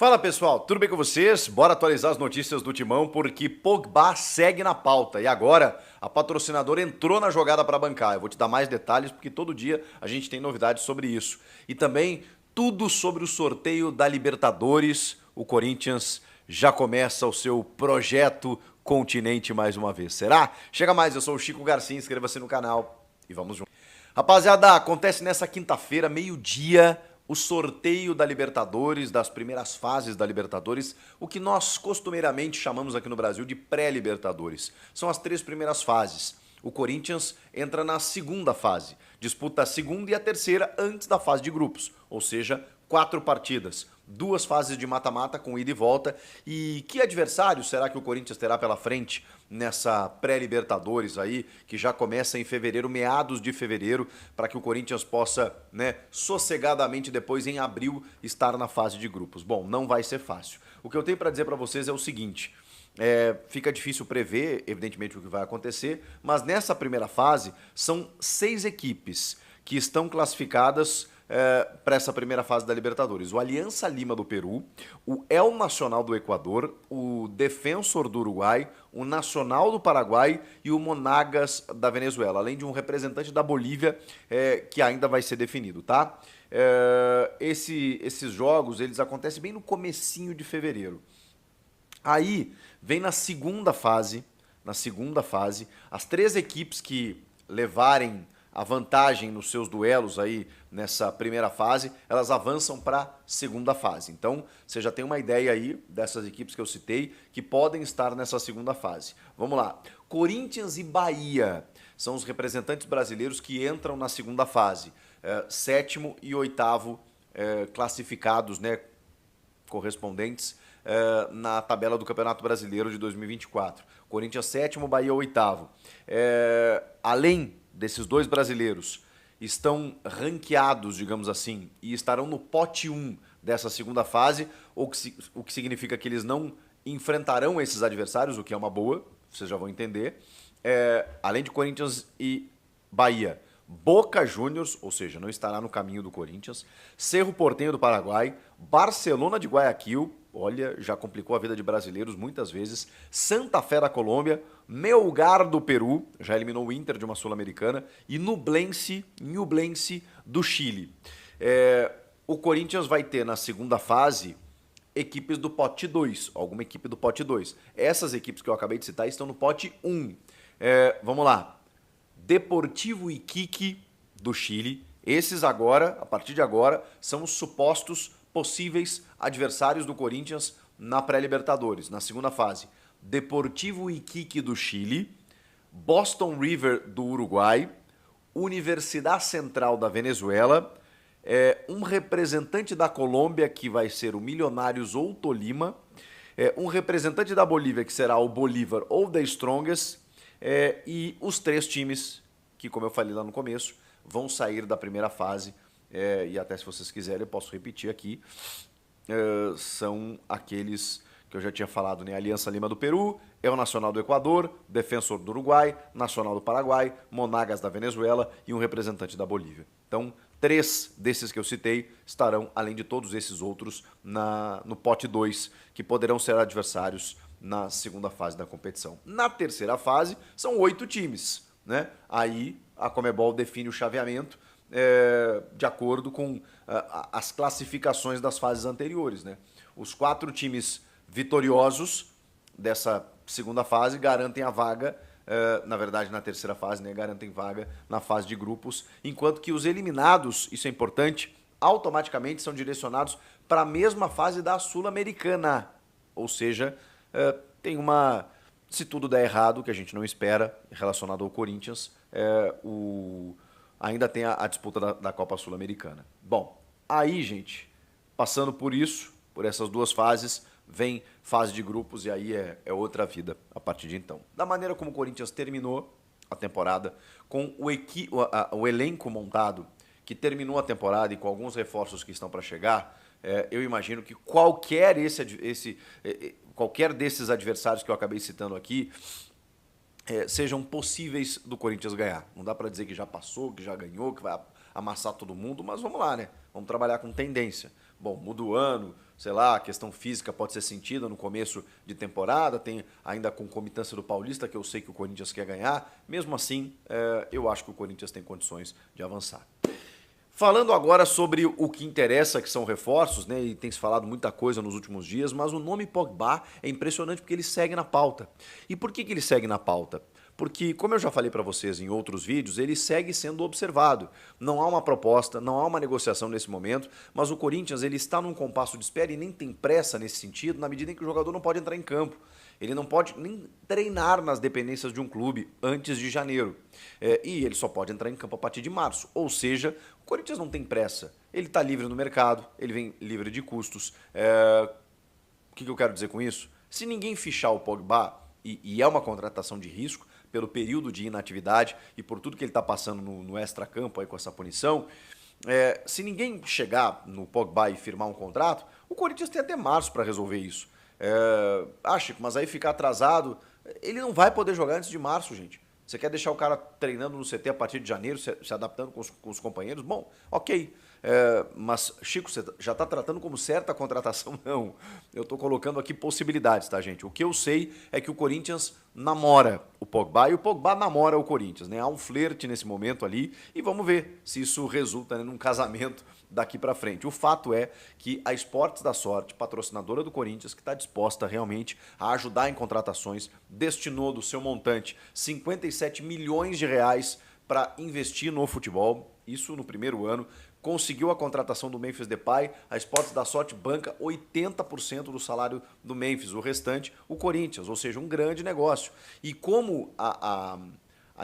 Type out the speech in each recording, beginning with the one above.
Fala pessoal, tudo bem com vocês? Bora atualizar as notícias do Timão porque Pogba segue na pauta e agora a patrocinadora entrou na jogada para bancar. Eu vou te dar mais detalhes porque todo dia a gente tem novidades sobre isso. E também tudo sobre o sorteio da Libertadores. O Corinthians já começa o seu projeto Continente mais uma vez. Será? Chega mais, eu sou o Chico Garcia, inscreva-se no canal e vamos juntos. Rapaziada, acontece nessa quinta-feira, meio-dia, o sorteio da Libertadores, das primeiras fases da Libertadores, o que nós costumeiramente chamamos aqui no Brasil de pré-Libertadores. São as três primeiras fases. O Corinthians entra na segunda fase, disputa a segunda e a terceira antes da fase de grupos, ou seja, 4 partidas, 2 fases de mata-mata com ida e volta. E que adversário será que o Corinthians terá pela frente nessa pré-Libertadores aí, que já começa em fevereiro, meados de fevereiro, para que o Corinthians possa, sossegadamente depois em abril estar na fase de grupos? Bom, não vai ser fácil. O que eu tenho para dizer para vocês é o seguinte: fica difícil prever, evidentemente, o que vai acontecer, mas nessa primeira fase são 6 equipes que estão classificadas para essa primeira fase da Libertadores. O Aliança Lima do Peru, o El Nacional do Equador, o Defensor do Uruguai, o Nacional do Paraguai e o Monagas da Venezuela, além de um representante da Bolívia que ainda vai ser definido, tá? Esses jogos, eles acontecem bem no comecinho de fevereiro. Aí vem na segunda fase, as 3 equipes que levarem a vantagem nos seus duelos aí nessa primeira fase, elas avançam para a segunda fase. Então, você já tem uma ideia aí dessas equipes que eu citei que podem estar nessa segunda fase. Vamos lá. Corinthians e Bahia são os representantes brasileiros que entram na segunda fase. 7º e 8º classificados, correspondentes na tabela do Campeonato Brasileiro de 2024. Corinthians 7º, Bahia 8º. Além desses 2 brasileiros, estão ranqueados, digamos assim, e estarão no pote 1 dessa segunda fase, o que significa que eles não enfrentarão esses adversários, o que é uma boa, vocês já vão entender. Além de Corinthians e Bahia, Boca Juniors, ou seja, não estará no caminho do Corinthians, Cerro Porteño do Paraguai, Barcelona de Guayaquil, olha, já complicou a vida de brasileiros muitas vezes, Santa Fé da Colômbia, Melgar do Peru, já eliminou o Inter de uma Sul-Americana, e Ñublense do Chile. O Corinthians vai ter na segunda fase equipes do pote 2, alguma equipe do pote 2. Essas equipes que eu acabei de citar estão no pote 1. Vamos lá. Deportivo Iquique do Chile. Esses agora, a partir de agora, são os supostos possíveis adversários do Corinthians na pré-Libertadores, na segunda fase. Deportivo Iquique do Chile, Boston River do Uruguai, Universidade Central da Venezuela, um representante da Colômbia que vai ser o Millonarios ou Tolima, um representante da Bolívia que será o Bolívar ou The Strongest, e os 3 times que, como eu falei lá no começo, vão sair da primeira fase, e até se vocês quiserem eu posso repetir aqui, são aqueles que eu já tinha falado, né? Aliança Lima do Peru, El Nacional do Equador, Defensor do Uruguai, Nacional do Paraguai, Monagas da Venezuela e um representante da Bolívia. Então, 3 desses que eu citei estarão, além de todos esses outros, no pote 2, que poderão ser adversários na segunda fase da competição. Na terceira fase, são 8 times, né? Aí a Conmebol define o chaveamento de acordo com as classificações das fases anteriores, né? Os 4 times vitoriosos dessa segunda fase garantem a vaga, na verdade na terceira fase, né? Garantem vaga na fase de grupos, enquanto que os eliminados, isso é importante, automaticamente são direcionados para a mesma fase da Sul-Americana, ou seja, tem se tudo der errado, que a gente não espera, relacionado ao Corinthians, ainda tem a disputa da Copa Sul-Americana. Bom, aí, gente, passando por isso, por essas 2 fases, vem fase de grupos e aí é outra vida a partir de então. Da maneira como o Corinthians terminou a temporada, com o elenco montado, que terminou a temporada e com alguns reforços que estão para chegar, eu imagino que qualquer desses adversários que eu acabei citando aqui sejam possíveis do Corinthians ganhar. Não dá para dizer que já passou, que já ganhou, que vai amassar todo mundo, mas vamos lá, né? Vamos trabalhar com tendência. bom, muda o ano, sei lá, a questão física pode ser sentida no começo de temporada, tem ainda a concomitância do Paulista, que eu sei que o Corinthians quer ganhar. Mesmo assim, eu acho que o Corinthians tem condições de avançar. Falando agora sobre o que interessa, que são reforços, né? E tem se falado muita coisa nos últimos dias, mas o nome Pogba é impressionante porque ele segue na pauta. E por que ele segue na pauta? Porque, como eu já falei para vocês em outros vídeos, ele segue sendo observado. Não há uma proposta, não há uma negociação nesse momento, mas o Corinthians ele está num compasso de espera e nem tem pressa nesse sentido, na medida em que o jogador não pode entrar em campo. Ele não pode nem treinar nas dependências de um clube antes de janeiro. E ele só pode entrar em campo a partir de março. Ou seja, o Corinthians não tem pressa. Ele está livre no mercado, ele vem livre de custos. O que eu quero dizer com isso? Se ninguém fichar o Pogba, e é uma contratação de risco, pelo período de inatividade e por tudo que ele está passando no extracampo aí com essa punição, se ninguém chegar no Pogba e firmar um contrato, o Corinthians tem até março para resolver isso. Chico, mas aí ficar atrasado, ele não vai poder jogar antes de março, gente. Você quer deixar o cara treinando no CT a partir de janeiro, se adaptando com os companheiros? Bom, ok. Mas, Chico, você já está tratando como certa a contratação? Não. Eu estou colocando aqui possibilidades, tá, gente? O que eu sei é que o Corinthians namora o Pogba e o Pogba namora o Corinthians, né? Há um flerte nesse momento ali e vamos ver se isso resulta, né, num casamento daqui para frente. O fato é que a Esportes da Sorte, patrocinadora do Corinthians, que está disposta realmente a ajudar em contratações, destinou do seu montante 57 milhões de reais para investir no futebol, isso no primeiro ano, conseguiu a contratação do Memphis Depay, a Esportes da Sorte banca 80% do salário do Memphis, o restante o Corinthians, ou seja, um grande negócio. E como a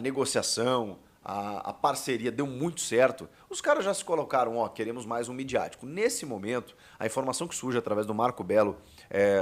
negociação, a parceria deu muito certo, os caras já se colocaram, queremos mais um midiático. Nesse momento, a informação que surge através do Marco Belo,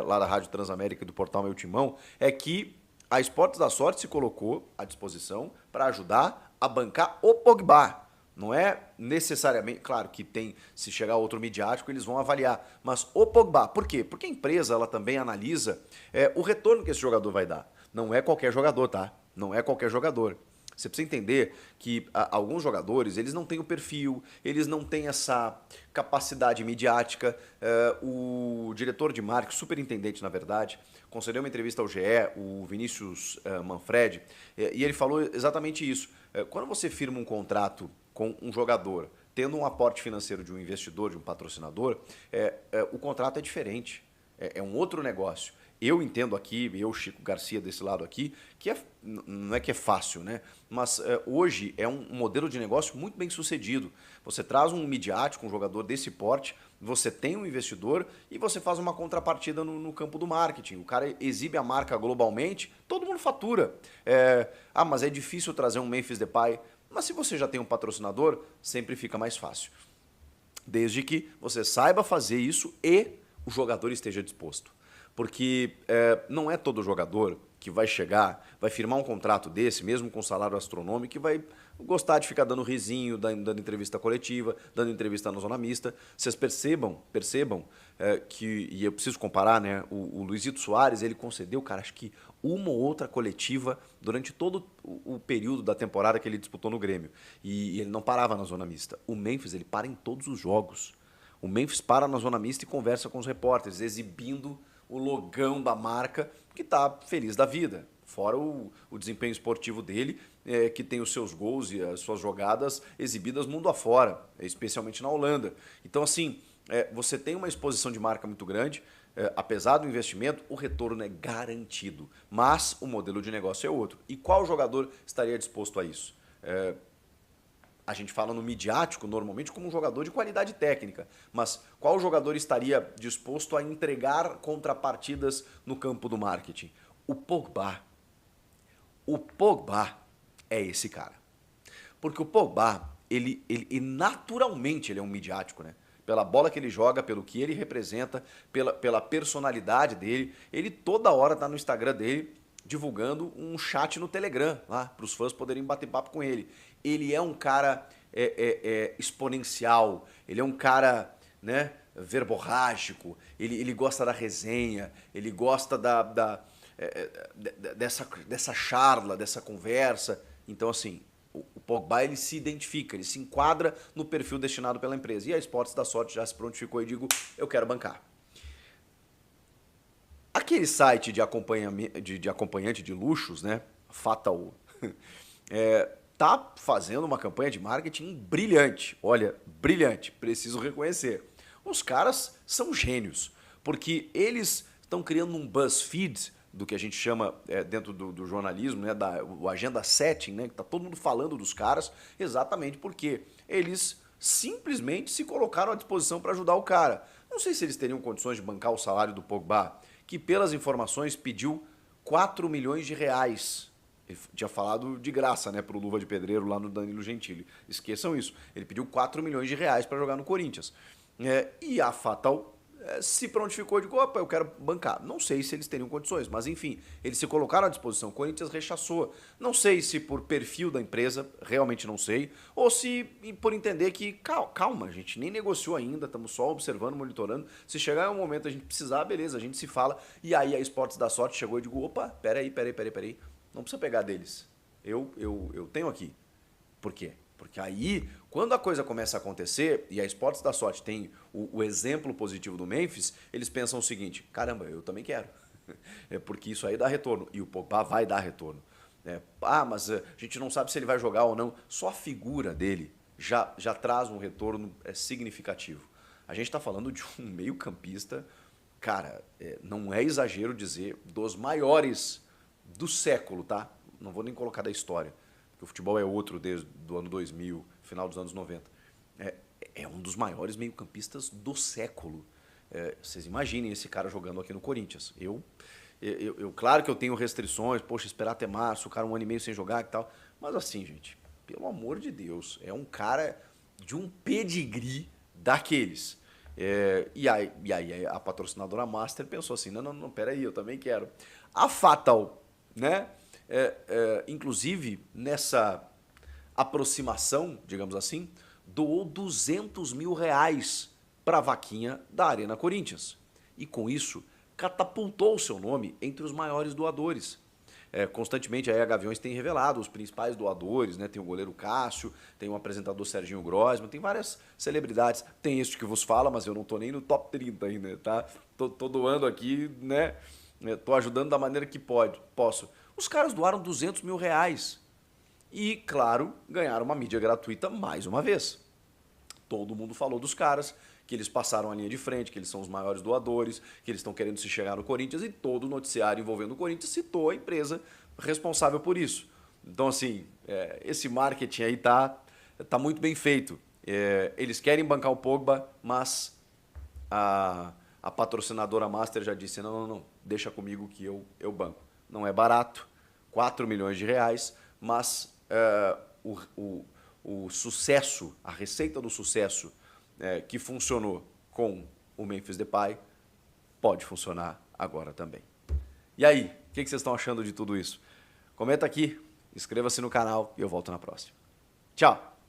lá da Rádio Transamérica e do portal Meu Timão, é que a Esportes da Sorte se colocou à disposição para ajudar a bancar o Pogba. Não é necessariamente, claro que tem, se chegar outro midiático, eles vão avaliar, mas o Pogba, por quê? Porque a empresa ela também analisa o retorno que esse jogador vai dar. Não é qualquer jogador, tá? Não é qualquer jogador. Você precisa entender que alguns jogadores, eles não têm o perfil, eles não têm essa capacidade midiática. O diretor de marketing, superintendente na verdade, concedeu uma entrevista ao GE, o Vinícius Manfredi, e ele falou exatamente isso. Quando você firma um contrato com um jogador, tendo um aporte financeiro de um investidor, de um patrocinador, o contrato é diferente, é um outro negócio. Eu entendo aqui, eu, Chico Garcia, desse lado aqui, que não é que é fácil, né? Mas hoje é um modelo de negócio muito bem sucedido. Você traz um midiático, um jogador desse porte, você tem um investidor e você faz uma contrapartida no campo do marketing. O cara exibe a marca globalmente, todo mundo fatura. Mas é difícil trazer um Memphis Depay. Mas se você já tem um patrocinador, sempre fica mais fácil. Desde que você saiba fazer isso e o jogador esteja disposto. Porque não é todo jogador que vai chegar, vai firmar um contrato desse, mesmo com salário astronômico, que vai gostar de ficar dando risinho, dando entrevista coletiva, dando entrevista na zona mista. Vocês percebam que, e eu preciso comparar, né? O Luizito Soares, ele concedeu, cara, acho que uma ou outra coletiva durante todo o período da temporada que ele disputou no Grêmio. E ele não parava na zona mista. O Memphis, ele para em todos os jogos. O Memphis para na zona mista e conversa com os repórteres, exibindo o logão da marca, que está feliz da vida. Fora o desempenho esportivo dele, que tem os seus gols e as suas jogadas exibidas mundo afora, especialmente na Holanda. Então, assim, você tem uma exposição de marca muito grande, apesar do investimento, o retorno é garantido. Mas o modelo de negócio é outro. E qual jogador estaria disposto a isso? A gente fala no midiático normalmente como um jogador de qualidade técnica, mas qual jogador estaria disposto a entregar contrapartidas no campo do marketing? O Pogba. O Pogba é esse cara. Porque o Pogba, ele naturalmente ele é um midiático, né? Pela bola que ele joga, pelo que ele representa, pela personalidade dele. Ele toda hora tá no Instagram dele divulgando um chat no Telegram, lá, para os fãs poderem bater papo com ele. Ele é um cara exponencial, ele é um cara, né, verborrágico, ele gosta da resenha, ele gosta dessa charla, dessa conversa. Então, assim, O Pogba, ele se identifica, ele se enquadra no perfil destinado pela empresa. E a Esportes da Sorte já se prontificou e digo, eu quero bancar. Aquele site de acompanhante de luxos, né, Fatal, tá fazendo uma campanha de marketing brilhante. Olha, brilhante, preciso reconhecer. Os caras são gênios, porque eles estão criando um BuzzFeed, do que a gente chama dentro do jornalismo, né, o agenda setting, né, que tá todo mundo falando dos caras, exatamente porque eles simplesmente se colocaram à disposição para ajudar o cara. Não sei se eles teriam condições de bancar o salário do Pogba, que pelas informações pediu 4 milhões de reais. Ele tinha falado de graça, né, pro Luva de Pedreiro lá no Danilo Gentili. Esqueçam isso. Ele pediu 4 milhões de reais para jogar no Corinthians. E a Fatal se prontificou de opa, eu quero bancar. Não sei se eles teriam condições, mas enfim, eles se colocaram à disposição. O Corinthians rechaçou. Não sei se por perfil da empresa, realmente não sei, ou se por entender que, calma, a gente nem negociou ainda, estamos só observando, monitorando. Se chegar um momento a gente precisar, beleza, a gente se fala. E aí a Esportes da Sorte chegou e digo, opa, peraí, não precisa pegar deles. Eu tenho aqui. Por quê? Porque aí, quando a coisa começa a acontecer, e a Esportes da Sorte tem o exemplo positivo do Memphis, eles pensam o seguinte, caramba, eu também quero. Porque isso aí dá retorno. E o Pogba vai dar retorno. Mas a gente não sabe se ele vai jogar ou não. Só a figura dele já traz um retorno significativo. A gente está falando de um meio-campista, cara, não é exagero dizer, dos maiores do século, tá? Não vou nem colocar da história. O futebol é outro desde o ano 2000, final dos anos 90. É um dos maiores meio-campistas do século. Vocês imaginem esse cara jogando aqui no Corinthians. Claro que eu tenho restrições, poxa, esperar até março, o cara 1 ano e meio sem jogar e tal. Mas assim, gente, pelo amor de Deus, é um cara de um pedigree daqueles. E aí a patrocinadora Master pensou assim, não, peraí, eu também quero. A Fatal, né? Inclusive, nessa aproximação, digamos assim, doou 200 mil reais para a vaquinha da Arena Corinthians. E com isso, catapultou o seu nome entre os maiores doadores. Constantemente a Gaviões tem revelado os principais doadores, né? Tem o goleiro Cássio, tem o apresentador Serginho Grosman, tem várias celebridades. Tem este que vos fala, mas eu não tô nem no top 30 ainda, tá? Tô doando aqui, né? Tô ajudando da maneira que posso. Os caras doaram 200 mil reais. E, claro, ganharam uma mídia gratuita mais uma vez. Todo mundo falou dos caras, que eles passaram a linha de frente, que eles são os maiores doadores, que eles estão querendo se chegar no Corinthians, e todo o noticiário envolvendo o Corinthians citou a empresa responsável por isso. Então, assim, esse marketing aí tá muito bem feito. Eles querem bancar o Pogba, mas a patrocinadora Master já disse, não, deixa comigo que eu banco. Não é barato, 4 milhões de reais, mas o sucesso, a receita do sucesso que funcionou com o Memphis Depay pode funcionar agora também. E aí, o que vocês estão achando de tudo isso? Comenta aqui, inscreva-se no canal e eu volto na próxima. Tchau!